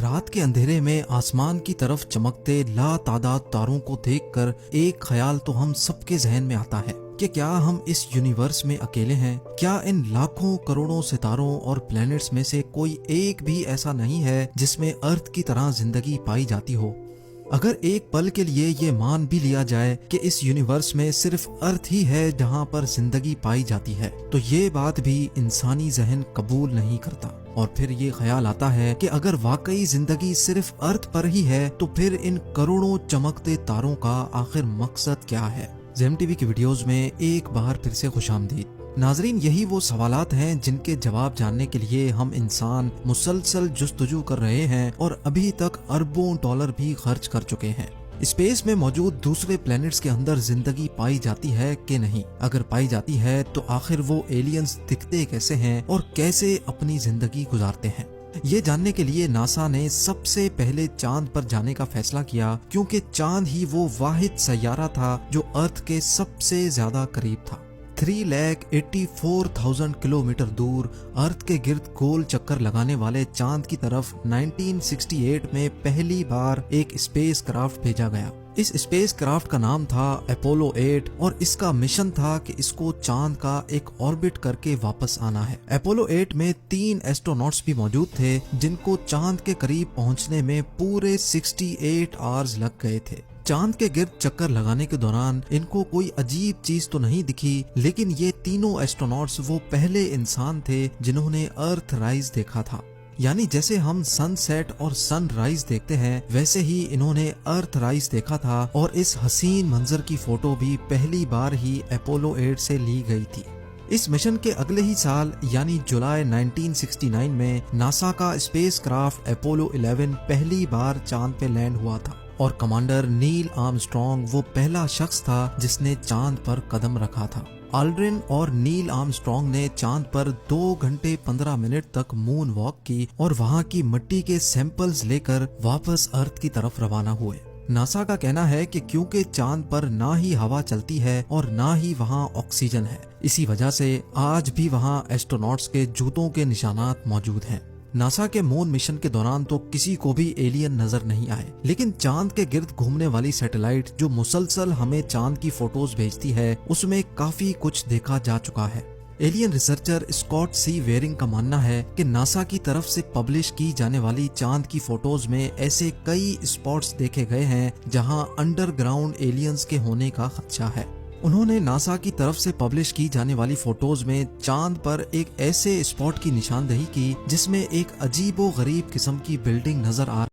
رات کے اندھیرے میں آسمان کی طرف چمکتے لاتعداد تاروں کو دیکھ کر ایک خیال تو ہم سب کے ذہن میں آتا ہے کہ کیا ہم اس یونیورس میں اکیلے ہیں؟ کیا ان لاکھوں کروڑوں ستاروں اور پلینٹس میں سے کوئی ایک بھی ایسا نہیں ہے جس میں ارتھ کی طرح زندگی پائی جاتی ہو؟ اگر ایک پل کے لیے یہ مان بھی لیا جائے کہ اس یونیورس میں صرف ارتھ ہی ہے جہاں پر زندگی پائی جاتی ہے، تو یہ بات بھی انسانی ذہن قبول نہیں کرتا۔ اور پھر یہ خیال آتا ہے کہ اگر واقعی زندگی صرف ارتھ پر ہی ہے تو پھر ان کروڑوں چمکتے تاروں کا آخر مقصد کیا ہے؟ زیم ٹی وی کی ویڈیوز میں ایک بار پھر سے خوش آمدید۔ ناظرین، یہی وہ سوالات ہیں جن کے جواب جاننے کے لیے ہم انسان مسلسل جستجو کر رہے ہیں اور ابھی تک اربوں ڈالر بھی خرچ کر چکے ہیں۔ اسپیس میں موجود دوسرے پلینٹس کے اندر زندگی پائی جاتی ہے کہ نہیں؟ اگر پائی جاتی ہے تو آخر وہ ایلینز دکھتے کیسے ہیں اور کیسے اپنی زندگی گزارتے ہیں؟ یہ جاننے کے لیے ناسا نے سب سے پہلے چاند پر جانے کا فیصلہ کیا، کیونکہ چاند ہی وہ واحد سیارہ تھا جو ارتھ کے سب سے زیادہ قریب تھا۔ 3,84,000 کلومیٹر دور ارتھ کے گرد گول چکر لگانے والے چاند کی طرف 1968 میں پہلی بار ایک اسپیس کرافٹ بھیجا گیا۔ اس اسپیس کرافٹ کا نام تھا اپولو 8 اور اس کا مشن تھا کہ اس کو چاند کا ایک آربٹ کر کے واپس آنا ہے۔ اپولو 8 میں 3 ایسٹروناٹس بھی موجود تھے جن کو چاند کے قریب پہنچنے میں پورے 68 آورز لگ گئے تھے۔ چاند کے گرد چکر لگانے کے دوران ان کو کوئی عجیب چیز تو نہیں دکھی، لیکن یہ تینوں ایسٹروناٹس وہ پہلے انسان تھے جنہوں نے ارتھ رائز دیکھا تھا۔ یعنی جیسے ہم سن سیٹ اور سن رائز دیکھتے ہیں، ویسے ہی انہوں نے ارتھ رائز دیکھا تھا، اور اس حسین منظر کی فوٹو بھی پہلی بار ہی اپولو 8 سے لی گئی تھی۔ اس مشن کے اگلے ہی سال یعنی جولائی 1969 میں ناسا کا اسپیس کرافٹ اپولو 11 پہلی بار چاند پہ لینڈ ہوا تھا، اور کمانڈر نیل آرمسٹرانگ وہ پہلا شخص تھا جس نے چاند پر قدم رکھا تھا۔ آلڈرن اور نیل آرمسٹرانگ نے چاند پر 2 گھنٹے 15 منٹ تک مون واک کی اور وہاں کی مٹی کے سیمپلز لے کر واپس ارتھ کی طرف روانہ ہوئے۔ ناسا کا کہنا ہے کہ کیونکہ چاند پر نہ ہی ہوا چلتی ہے اور نہ ہی وہاں آکسیجن ہے، اسی وجہ سے آج بھی وہاں ایسٹروناٹس کے جوتوں کے نشانات موجود ہیں۔ ناسا کے مون مشن کے دوران تو کسی کو بھی ایلین نظر نہیں آئے، لیکن چاند کے گرد گھومنے والی سیٹلائٹ جو مسلسل ہمیں چاند کی فوٹوز بھیجتی ہے، اس میں کافی کچھ دیکھا جا چکا ہے۔ ایلین ریسرچر اسکاٹ سی ویرنگ کا ماننا ہے کہ ناسا کی طرف سے پبلش کی جانے والی چاند کی فوٹوز میں ایسے کئی اسپاٹس دیکھے گئے ہیں جہاں انڈر گراؤنڈ ایلینز کے ہونے کا خدشہ ہے۔ انہوں نے ناسا کی طرف سے پبلش کی جانے والی فوٹوز میں چاند پر ایک ایسے اسپاٹ کی نشاندہی کی جس میں ایک عجیب و غریب قسم کی بلڈنگ نظر آ